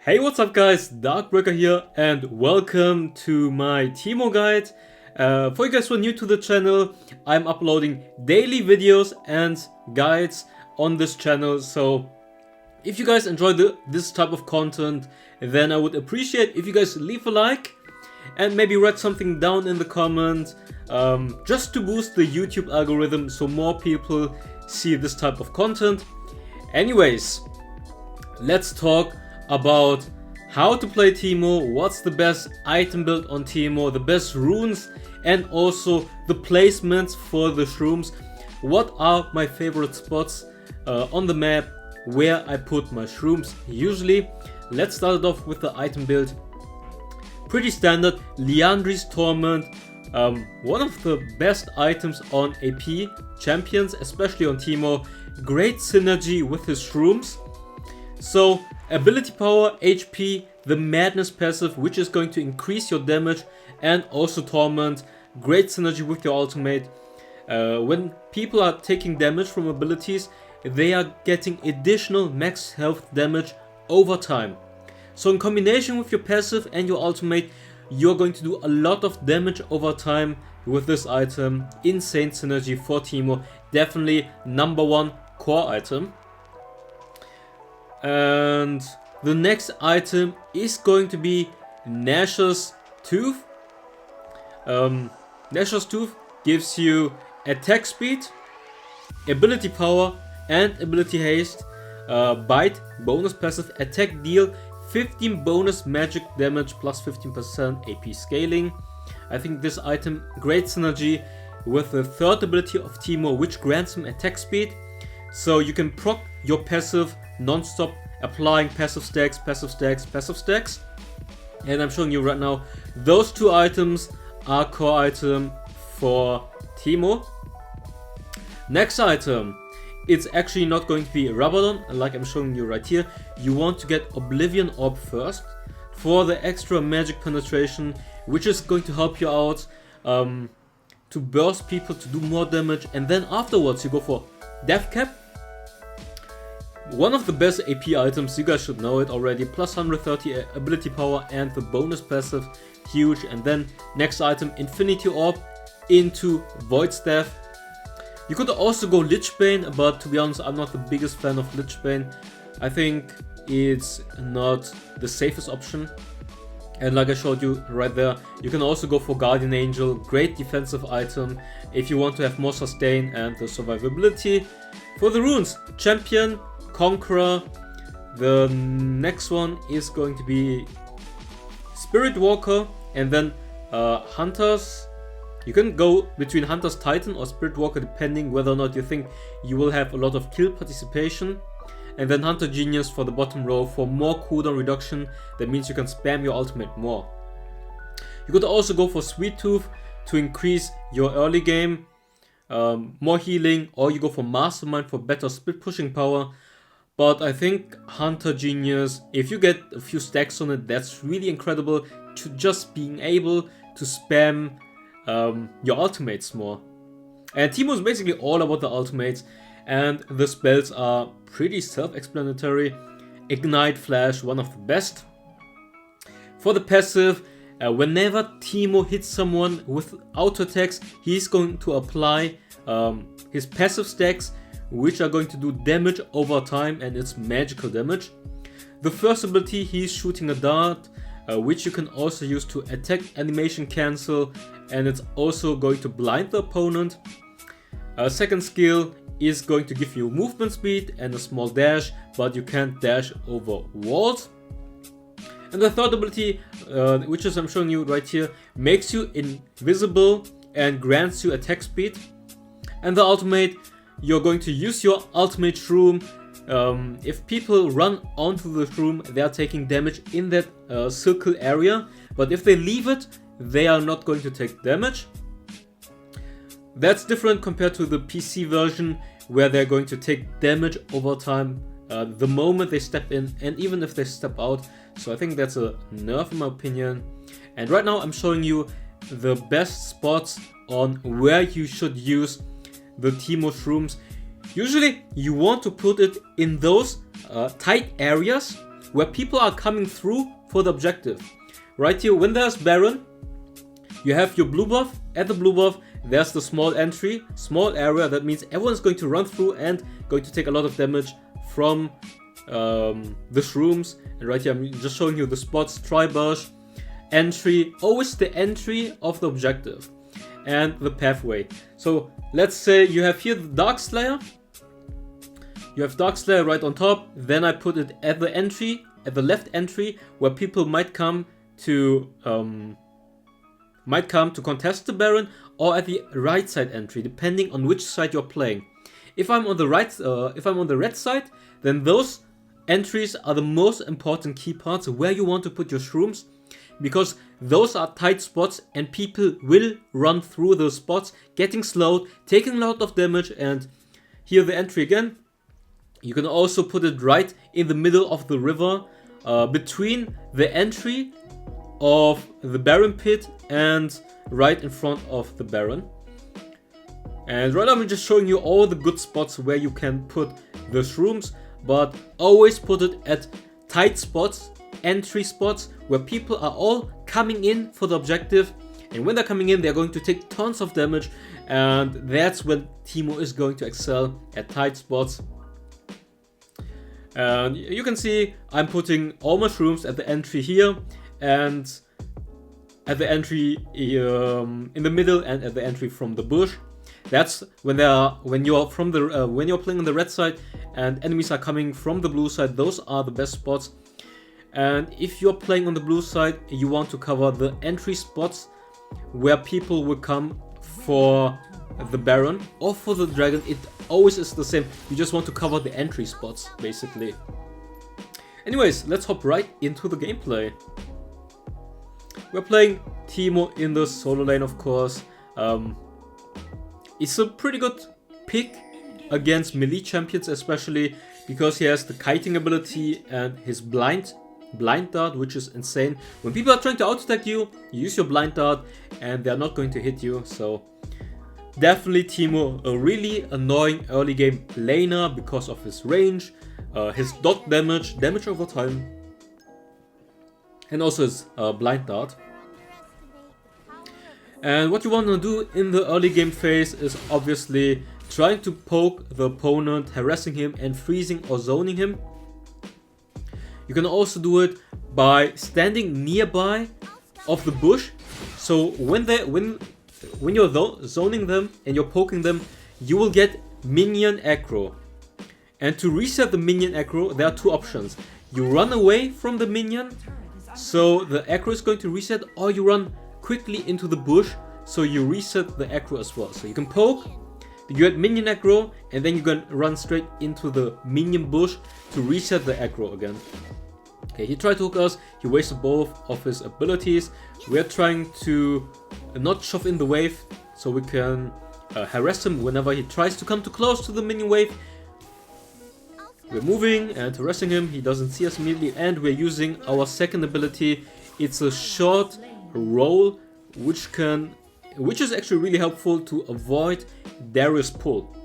Hey, what's up guys, Darkbreaker here and welcome to my TEEMO guide. For you guys who are new to the channel, I'm uploading daily videos and guides on this channel, so if you guys enjoy this type of content, then I would appreciate if you guys leave a like and maybe write something down in the comment, just to boost the YouTube algorithm so more people see this type of content. Anyways, let's talk about how to play TEEMO, what's the best item build on TEEMO, the best runes, and also the placements for the shrooms. What are my favorite spots on the map where I put my shrooms usually. Let's start it off with the item build. Pretty standard, Liandry's Torment, one of the best items on AP champions, especially on TEEMO. Great synergy with his shrooms. So ability power, HP, the madness passive, which is going to increase your damage, and also torment. Great synergy with your ultimate. When people are taking damage from abilities, they are getting additional max health damage over time. So in combination with your passive and your ultimate, you're going to do a lot of damage over time with this item. Insane synergy for TEEMO. Definitely #1 core item. And the next item is going to be Nashor's Tooth. Nashor's Tooth gives you attack speed, ability power, and ability haste. Bite, bonus passive, attack deal 15 bonus magic damage plus 15% AP scaling. I think this item, great synergy with the third ability of TEEMO, which grants him attack speed. So you can proc your passive non-stop, applying passive stacks, passive stacks, passive stacks. And I'm showing you right now, those two items are core item for TEEMO. Next item, it's actually not going to be Rabadon, like I'm showing you right here. You want to get Oblivion Orb first for the extra magic penetration, which is going to help you out to burst people to do more damage. And then afterwards you go for Death Cap. One of the best AP items, you guys should know it already, plus 130 ability power and the bonus passive, huge. And then next item, Infinity Orb into Void Staff. You could also go Lichbane, but to be honest, I'm not the biggest fan of Lichbane. I think it's not the safest option. And like I showed you right there, you can also go for Guardian Angel, great defensive item if you want to have more sustain and the survivability. For the runes, Champion, Conqueror. The next one is going to be Spirit Walker, and then Hunters. You can go between Hunter's Titan or Spirit Walker depending whether or not you think you will have a lot of kill participation. And then Hunter Genius for the bottom row for more cooldown reduction. That means you can spam your ultimate more. You could also go for Sweet Tooth to increase your early game, more healing, or you go for Mastermind for better split pushing power. But I think Hunter Genius, if you get a few stacks on it, that's really incredible to just being able to spam your ultimates more. And TEEMO is basically all about the ultimates, and the spells are pretty self-explanatory. Ignite Flash, one of the best. For the passive, whenever TEEMO hits someone with auto attacks, he's going to apply his passive stacks, which are going to do damage over time, and it's magical damage. The first ability, he's shooting a dart, which you can also use to attack animation cancel, and it's also going to blind the opponent. Second skill is going to give you movement speed and a small dash, but you can't dash over walls. And the third ability, which is I'm showing you right here, makes you invisible and grants you attack speed. And the ultimate, you're going to use your ultimate shroom. If people run onto the shroom, they are taking damage in that circle area, but if they leave it, they are not going to take damage. That's different compared to the PC version, where they're going to take damage over time the moment they step in, and even if they step out. So I think that's a nerf in my opinion. And right now I'm showing you the best spots on where you should use the TEEMO shrooms. Usually you want to put it in those tight areas where people are coming through for the objective. Right here, when there's Baron, you have your blue buff. At the blue buff, there's the small entry, small area. That means everyone's going to run through and going to take a lot of damage from the shrooms. And right here, I'm just showing you the spots, Tribush, entry, always the entry of the objective, and the pathway. So let's say you have here the Dark Slayer. You have Dark Slayer right on top. Then I put it at the entry, at the left entry, where people might come to contest the Baron, or at the right side entry, depending on which side you're playing. If I'm on the right, if I'm on the red side, then those entries are the most important key parts where you want to put your shrooms, because those are tight spots and people will run through those spots, getting slowed, taking a lot of damage. And here the entry again. You can also put it right in the middle of the river, between the entry of the Baron pit and right in front of the Baron. And right now I'm just showing you all the good spots where you can put the shrooms, but always put it at tight spots, entry spots, where people are all coming in for the objective. And when they're coming in, they're going to take tons of damage, and that's when TEEMO is going to excel, at tight spots. And you can see I'm putting all my shrooms at the entry here, and at the entry in the middle, and at the entry from the bush. That's when you're playing on the red side and enemies are coming from the blue side. Those are the best spots. And if you're playing on the blue side, you want to cover the entry spots where people will come for the Baron or for the Dragon. It always is the same. You just want to cover the entry spots, basically. Anyways, let's hop right into the gameplay. We're playing TEEMO in the solo lane, of course. It's a pretty good pick against melee champions, especially because he has the kiting ability and his blind dart, which is insane. When people are trying to auto-attack you, you use your blind dart and they're not going to hit you. So definitely TEEMO, a really annoying early game laner because of his range, his dot damage over time, and also his blind dart. And what you want to do in the early game phase is obviously trying to poke the opponent, harassing him and freezing or zoning him. You can also do it by standing nearby of the bush. So when you're zoning them and you're poking them, you will get minion aggro. And to reset the minion aggro, there are two options. You run away from the minion, so the aggro is going to reset, or you run quickly into the bush, so you reset the aggro as well. So you can poke, you get minion aggro, and then you can run straight into the minion bush to reset the aggro again. Okay, he tried to hook us, he wasted both of his abilities. We're trying to not shove in the wave, so we can harass him whenever he tries to come too close to the minion wave. We're moving and harassing him, he doesn't see us immediately, and we're using our second ability. It's a short roll, which is actually really helpful to avoid Darius' pull.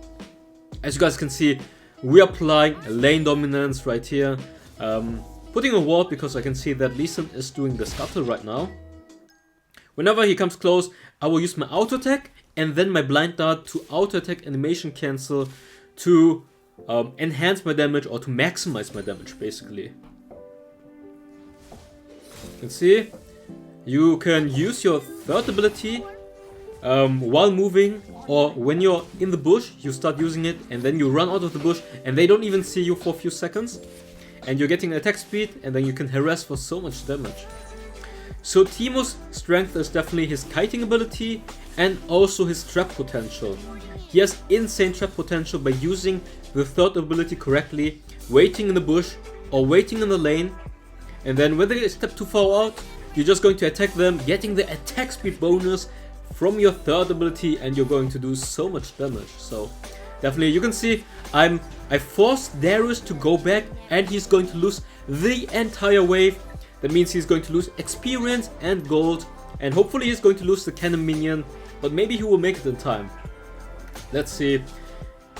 As you guys can see, we are applying lane dominance right here. Putting a ward because I can see that Lee Sin is doing the scuttle right now. Whenever he comes close, I will use my auto attack and then my blind dart to auto attack animation cancel to enhance my damage, or to maximize my damage, basically. You can see you can use your third ability while moving, or when you're in the bush, you start using it and then you run out of the bush and they don't even see you for a few seconds. And you're getting attack speed, and then you can harass for so much damage. So TEEMO's strength is definitely his kiting ability and also his trap potential. He has insane trap potential by using the third ability correctly, waiting in the bush or waiting in the lane, and then when they step too far out, you're just going to attack them, getting the attack speed bonus from your third ability, and you're going to do so much damage. So definitely, you can see I forced Darius to go back, and he's going to lose the entire wave. That means he's going to lose experience and gold, and hopefully he's going to lose the cannon minion, but maybe he will make it in time. Let's see.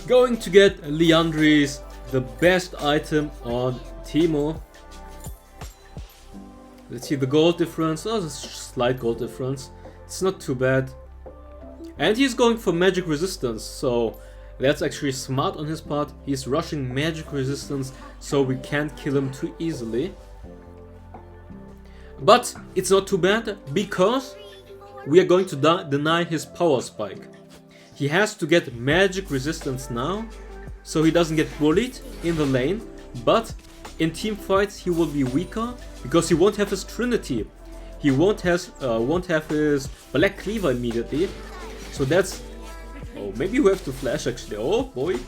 Going to get Liandry's, the best item on TEEMO. Let's see the gold difference. Oh, there's a slight gold difference. It's not too bad. And he's going for magic resistance, so that's actually smart on his part. He's rushing magic resistance, so we can't kill him too easily. But it's not too bad, because we are going to deny his power spike. He has to get magic resistance now, so he doesn't get bullied in the lane. But in team fights he will be weaker, because he won't have his Trinity. He won't have his Black Cleaver immediately. So that's... Oh, maybe we have to flash actually. Oh boy.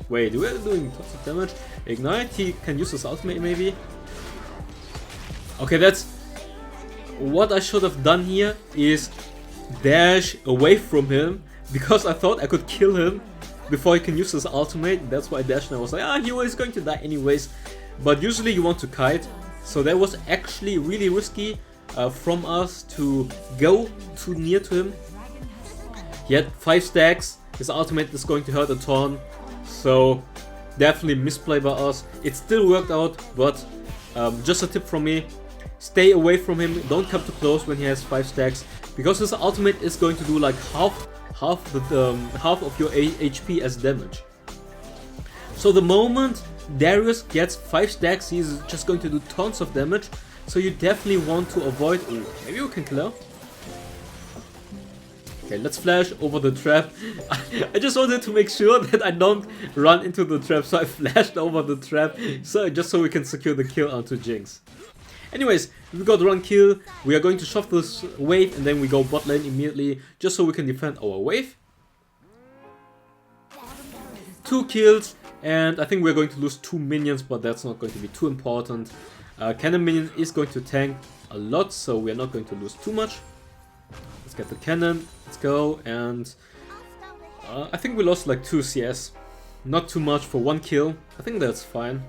Wait, we are doing tons of damage. Ignite, he can use his ultimate maybe. Okay, that's... What I should have done here is dash away from him, because I thought I could kill him before he can use his ultimate. That's why I dashed and I was like, ah, he was going to die anyways. But usually you want to kite. So that was actually really risky from us to go too near to him. He had 5 stacks, his ultimate is going to hurt a ton, so definitely misplay by us. It still worked out, but just a tip from me, stay away from him, don't come too close when he has 5 stacks, because his ultimate is going to do like half of your HP as damage. So the moment Darius gets 5 stacks, he's just going to do tons of damage, so you definitely want to avoid... Ooh, maybe we can kill her. Okay, let's flash over the trap. I just wanted to make sure that I don't run into the trap, so I flashed over the trap, just so we can secure the kill onto Jinx. Anyways, we got run kill. We are going to shove this wave and then we go bot lane immediately, just so we can defend our wave. 2 kills, and I think we're going to lose 2 minions, but that's not going to be too important. Cannon minion is going to tank a lot, so we're not going to lose too much. Let's get the cannon, let's go, and I think we lost like 2 CS. Not too much for 1 kill, I think that's fine.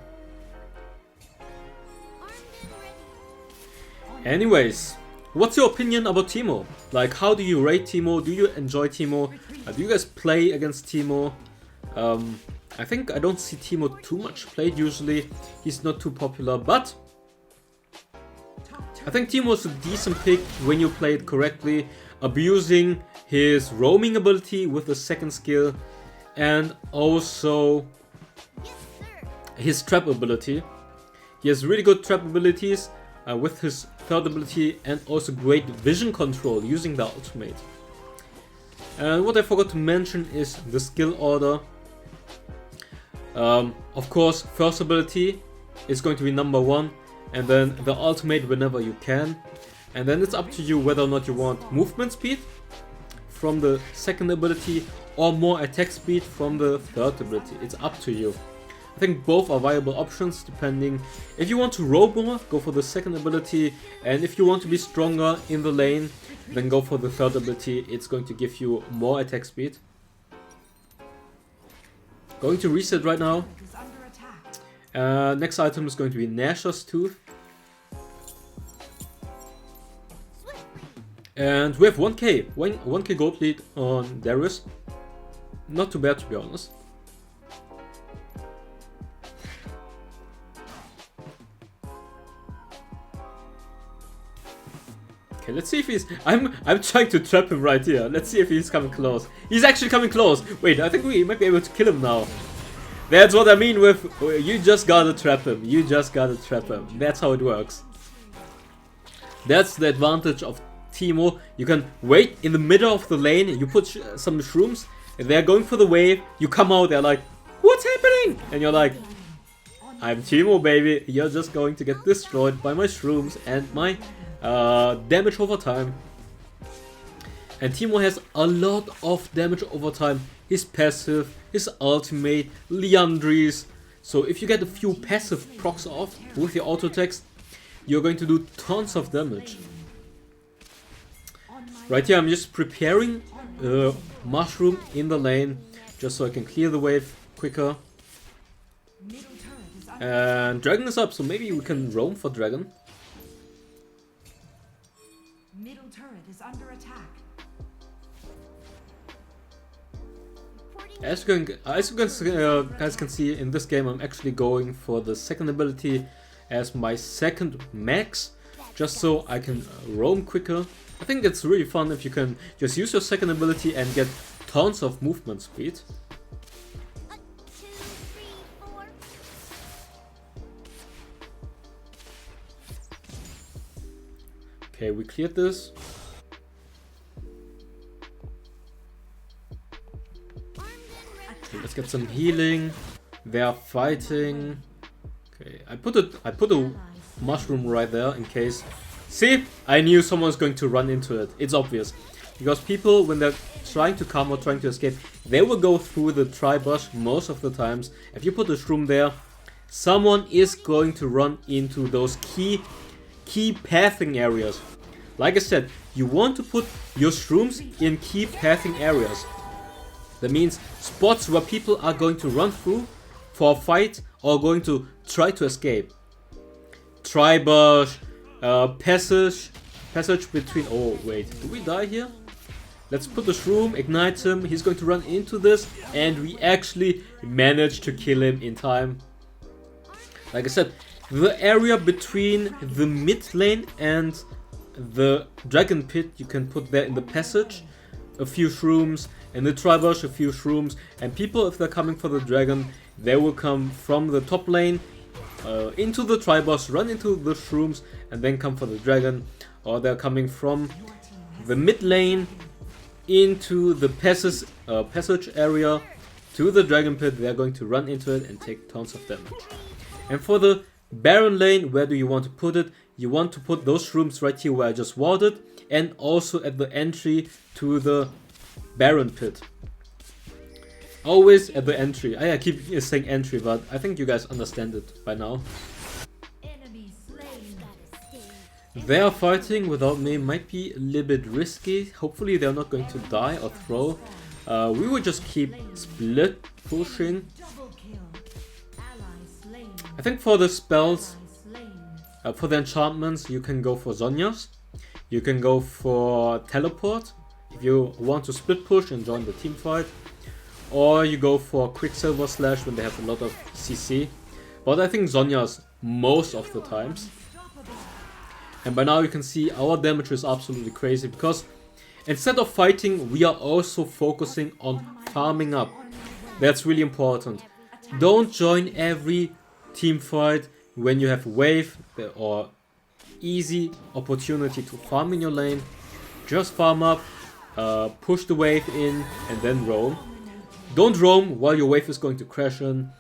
Anyways, what's your opinion about TEEMO? Like, how do you rate TEEMO? Do you enjoy TEEMO? Do you guys play against TEEMO? I think I don't see TEEMO too much played usually. He's not too popular, but I think TEEMO is a decent pick when you play it correctly, abusing his roaming ability with the second skill and also his trap ability. He has really good trap abilities with his third ability, and also great vision control using the ultimate. And what I forgot to mention is the skill order. Of course, first ability is going to be number 1, and then the ultimate whenever you can. And then it's up to you whether or not you want movement speed from the second ability or more attack speed from the third ability. It's up to you. I think both are viable options depending. If you want to roam more, go for the second ability, and if you want to be stronger in the lane, then go for the third ability. It's going to give you more attack speed. Going to reset right now. Next item is going to be Nashor's Tooth. And we have 1k gold lead on Darius. Not too bad, to be honest. Okay, let's see if he's... I'm trying to trap him right here. Let's see if he's coming close. He's actually coming close. Wait, I think we might be able to kill him now. That's what I mean with... You just gotta trap him. You just gotta trap him. That's how it works. That's the advantage of TEEMO. You can wait in the middle of the lane. You put some shrooms. They're going for the wave. You come out. They're like, what's happening? And you're like, I'm TEEMO, baby. You're just going to get destroyed by my shrooms and my damage over time. And TEEMO has a lot of damage over time. His passive, his ultimate, Liandry's. So if you get a few passive procs off with your auto attacks, you're going to do tons of damage. Right here I'm just preparing Marshvll in the lane, just so I can clear the wave quicker. And Dragon is up, so maybe we can roam for Dragon. Middle turret is under attack. As you guys can see, in this game I'm actually going for the second ability as my second max. just so I can roam quicker. I think it's really fun if you can just use your second ability and get tons of movement speed. Okay, we cleared this. Okay, let's get some healing. They are fighting. Okay, I put a mushroom right there in case. See, I knew someone's going to run into it. It's obvious, because people, when they're trying to come or trying to escape, they will go through the tri-bush most of the times. If you put a shroom there, someone is going to run into those key pathing areas. Like I said, you want to put your shrooms in key pathing areas. That means spots where people are going to run through for a fight or going to try to escape. Tri-bush, passage between. Oh wait, do we die here? Let's put the shroom, ignite him. He's going to run into this, and we actually managed to kill him in time. Like I said, the area between the mid lane and the dragon pit, you can put there in the passage a few shrooms, in the tri-bush a few shrooms, and people, if they're coming for the dragon, they will come from the top lane into the tri-bush, run into the shrooms, and then come for the dragon. Or they're coming from the mid lane into the passage area to the dragon pit. They're going to run into it and take tons of damage. And for the Baron lane, where do you want to put it? You want to put those shrooms right here where I just warded, and also at the entry to the Baron pit. Always at the entry. I keep saying entry, but I think you guys understand it by now. They are fighting without me, might be a little bit risky. Hopefully they're not going to die or throw. We will just keep split pushing. I think for the spells, for the enchantments, you can go for Zhonya's. You can go for teleport if you want to split push and join the team fight. Or you go for Quicksilver Slash when they have a lot of CC. But I think Zhonya's most of the times. And by now you can see our damage is absolutely crazy, because instead of fighting, we are also focusing on farming up. That's really important. Don't join every team fight when you have wave or easy opportunity to farm in your lane. Just farm up, push the wave in, and then roam. Don't roam while your wave is going to crash in.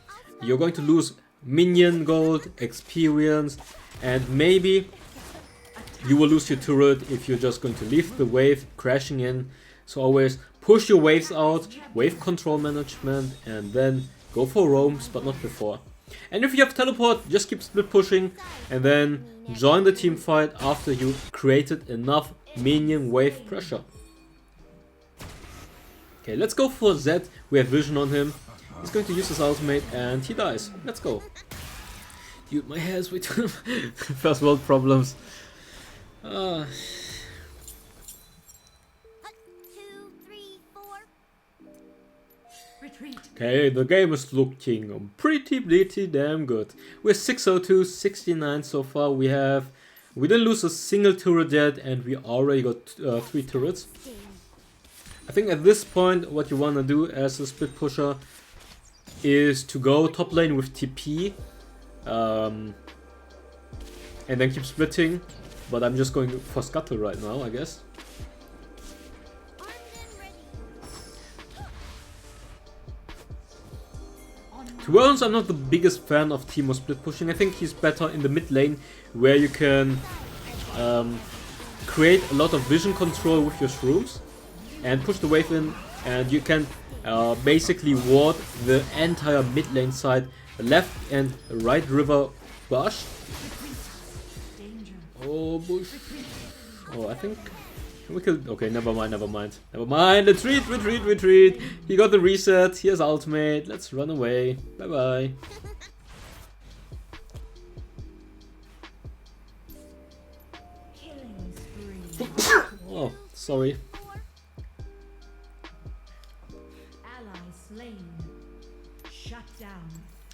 You're going to lose minion gold, experience, and maybe you will lose your turret if you're just going to leave the wave crashing in. So always push your waves out, wave control management, and then go for roams, but not before. And if you have teleport, just keep split pushing and then join the team fight after you created enough minion wave pressure. Okay, let's go for Zed. We have vision on him. He's going to use his ultimate and he dies. Let's go. Dude, my hair is way too first world problems. Okay, the game is looking pretty damn good. We're 602, 69 so far. We didn't lose a single turret yet, and we already got 3 turrets. I think at this point what you want to do as a split pusher is to go top lane with TP and then keep splitting, but I'm just going for Scuttle right now, I guess. To be honest, I'm not the biggest fan of TEEMO split pushing. I think he's better in the mid lane, where you can create a lot of vision control with your shrooms and push the wave in, and you can basically ward the entire mid lane side, left and right river bush. Oh, bush. Oh, I think we killed. Okay, never mind. Retreat. He got the reset. He has ultimate. Let's run away. Bye bye. Oh, sorry.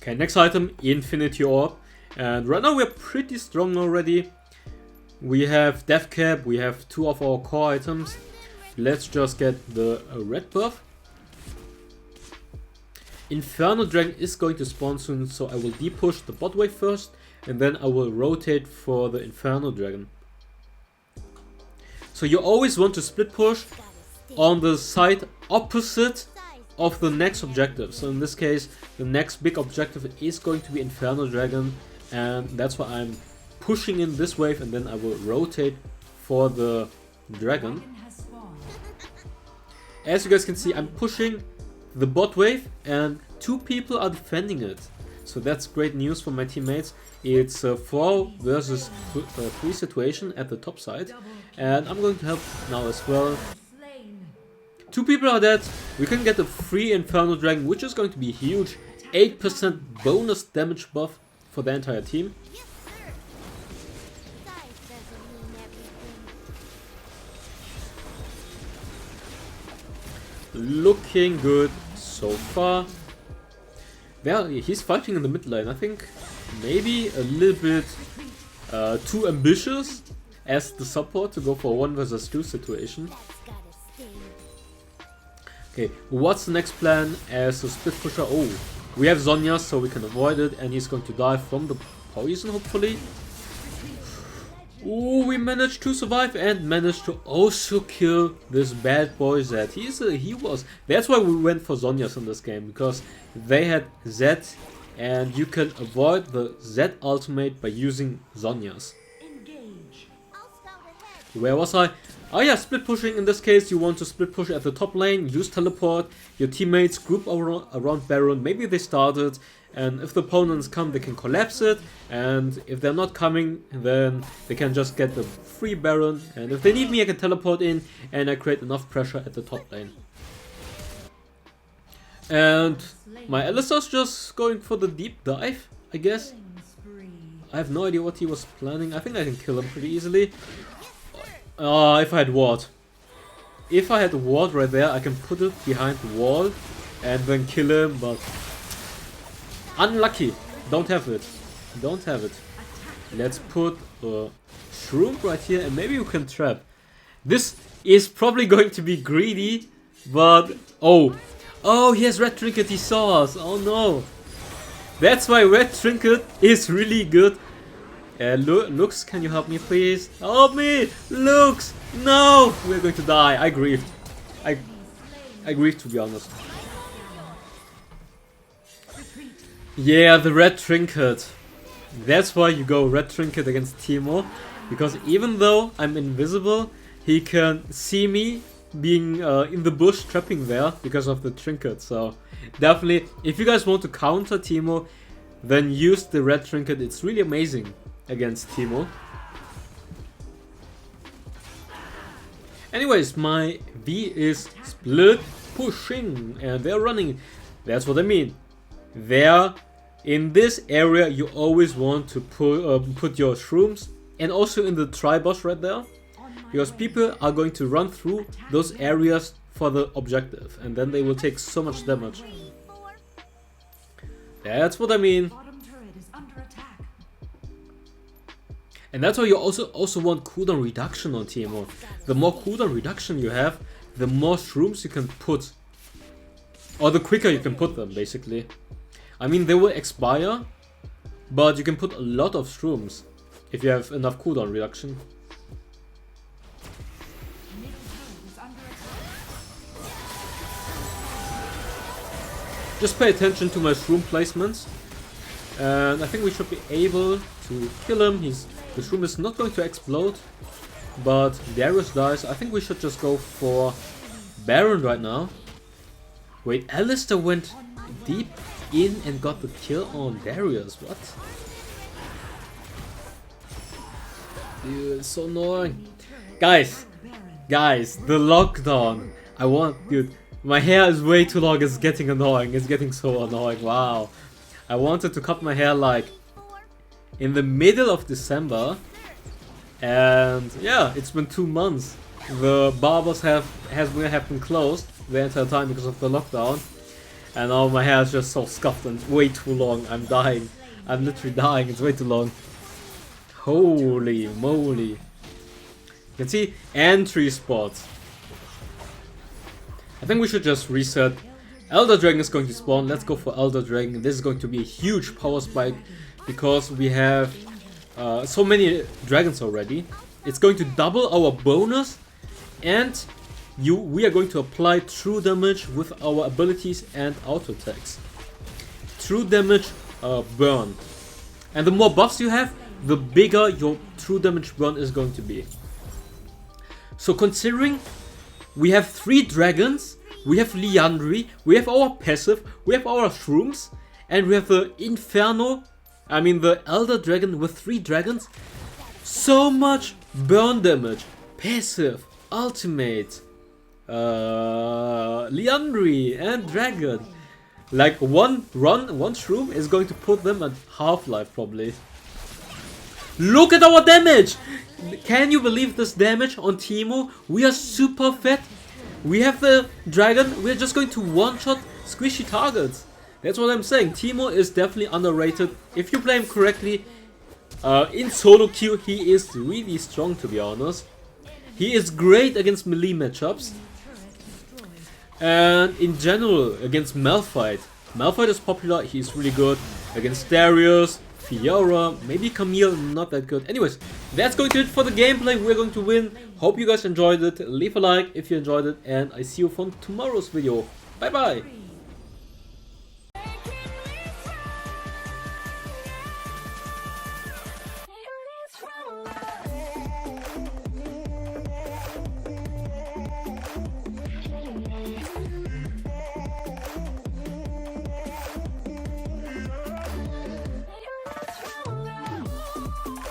Okay, next item, Infinity Orb. And right now we're pretty strong already. We have Death Cap, we have 2 of our core items. Let's just get the red buff. Inferno Dragon is going to spawn soon, so I will depush the bot wave first, and then I will rotate for the Inferno Dragon. So you always want to split push on the side opposite of the next objective. So in this case, the next big objective is going to be Inferno Dragon, and that's why I'm pushing in this wave, and then I will rotate for the dragon. As you guys can see, I'm pushing the bot wave and 2 people are defending it. So that's great news for my teammates. It's a 4 versus 3 situation at the top side, and I'm going to help now as well. 2 people are dead. We can get a free Inferno Dragon, which is going to be huge. 8% bonus damage buff for the entire team. Looking good so far. Well, he's fighting in the mid lane. I think maybe a little bit too ambitious as the support to go for a 1 versus 2 situation. Okay, what's the next plan as a split pusher? Oh, we have Zhonya, so we can avoid it, and he's going to die from the poison, hopefully. Oh, we managed to survive and managed to also kill this bad boy Zed. He was. That's why we went for Zhonyas in this game, because they had Zed, and you can avoid the Zed ultimate by using Zhonyas. Where was I? Oh yeah, split pushing. In this case, you want to split push at the top lane, use teleport, your teammates group around Baron, maybe they started, and if the opponents come, they can collapse it, and if they're not coming, then they can just get the free Baron, and if they need me, I can teleport in, and I create enough pressure at the top lane. And my Alistar's just going for the deep dive, I guess. I have no idea what he was planning. I think I can kill him pretty easily. If I had ward. If I had a ward right there, I can put it behind the wall and then kill him, but unlucky. Don't have it. Don't have it. Let's put a Shroom right here, and maybe you can trap. This is probably going to be greedy, but oh, he has red trinket. He saw us. Oh no. That's why red trinket is really good. Lux, can you help me, please? Help me! Lux! No! We're going to die. I grieved. I grieved, to be honest. Yeah, the red trinket. That's why you go red trinket against TEEMO. Because even though I'm invisible, he can see me being in the bush trapping there because of the trinket. So definitely, if you guys want to counter TEEMO, then use the red trinket. It's really amazing against TEEMO. Anyways, my V is split pushing, and they're running. That's what I mean. They're in this area. You always want to put your shrooms, and also in the tri-boss right there, because people are going to run through those areas for the objective, and then they will take so much damage. That's what I mean. And that's why you also want cooldown reduction on TEEMO. The more cooldown reduction you have, the more shrooms you can put. Or the quicker you can put them, basically. I mean, they will expire, but you can put a lot of shrooms if you have enough cooldown reduction. Just pay attention to my shroom placements. And I think we should be able to kill him. The shroom is not going to explode, but Darius dies. I think we should just go for Baron right now. Wait, Alistar went deep in and got the kill on Darius. What? Dude, it's so annoying. Guys, the lockdown. Dude, my hair is way too long. It's getting annoying. It's getting so annoying. Wow. I wanted to cut my hair like in the middle of December, and yeah, it's been 2 months. The barbers have been closed the entire time because of the lockdown, and now my hair is just so scuffed and way too long. I'm dying. I'm literally dying. It's way too long. Holy moly. You can see entry spots. I think we should just reset. Elder Dragon is going to spawn. Let's go for Elder Dragon. This is going to be a huge power spike because we have so many dragons already. It's going to double our bonus, and we are going to apply true damage with our abilities and auto attacks. True damage burn. And the more buffs you have, the bigger your true damage burn is going to be. So considering we have 3 dragons, we have Liandry, we have our passive, we have our Shrooms, and we have the Inferno, the Elder Dragon with 3 dragons. So much burn damage, passive, ultimate, Liandry and dragon. Like one Shroom is going to put them at half-life probably. Look at our damage! Can you believe this damage on TEEMO? We are super fat. We have the dragon, we're just going to one-shot squishy targets. That's what I'm saying. TEEMO is definitely underrated. If you play him correctly, in solo queue he is really strong, to be honest. He is great against melee matchups. And in general, against Malphite. Malphite is popular, he's really good. Against Darius, Fiora, maybe Camille, not that good. Anyways, that's going to it for the gameplay. We're going to win. Hope you guys enjoyed it. Leave a like if you enjoyed it, and I see you for tomorrow's video. Bye bye!